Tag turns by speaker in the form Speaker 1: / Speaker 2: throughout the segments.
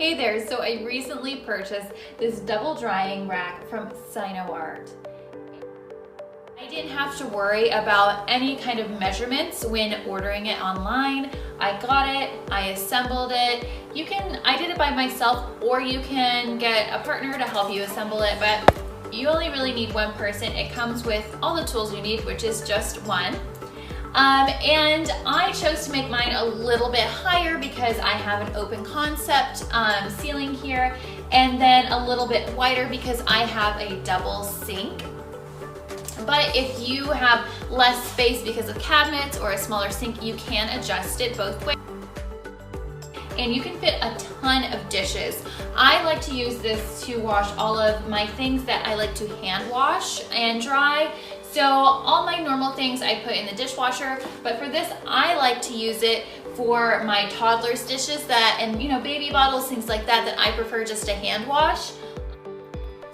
Speaker 1: Hey there, so I recently purchased this double drying rack from SINOART. I didn't have to worry about any kind of measurements when ordering it online. I got it, I assembled it. I did it by myself, or you can get a partner to help you assemble it, but you only really need one person. It comes with all the tools you need, which is just one. And I chose to make mine a little bit higher because I have an open concept ceiling here, and then a little bit wider because I have a double sink. But if you have less space because of cabinets or a smaller sink, you can adjust it both ways. And you can fit a ton of dishes. I like to use this to wash all of my things that I like to hand wash and dry. So all my normal things I put in the dishwasher, but for this I like to use it for my toddler's dishes and baby bottles, things like that I prefer just to hand wash.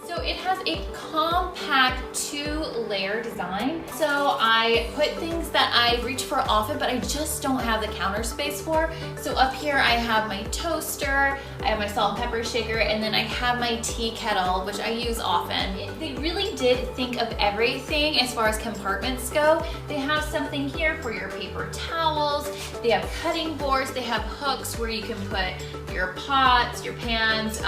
Speaker 1: So it has a compact 2-layer design. So I put things that I reach for often, but I just don't have the counter space for. So up here I have my toaster, I have my salt and pepper shaker, and then I have my tea kettle, which I use often. They really did think of everything as far as compartments go. They have something here for your paper towels, they have cutting boards, they have hooks where you can put your pots, your pans,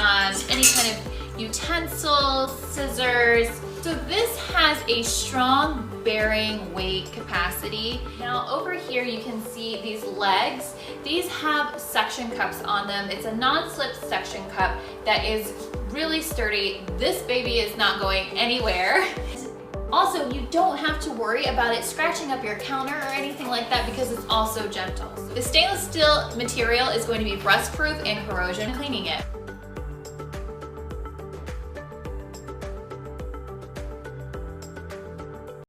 Speaker 1: any kind of utensils, scissors. So this has a strong bearing weight capacity. Now over here you can see these legs. These have suction cups on them. It's a non-slip suction cup that is really sturdy. This baby is not going anywhere. Also, you don't have to worry about it scratching up your counter or anything like that because it's also gentle. The stainless steel material is going to be rust proof and corrosion cleaning it.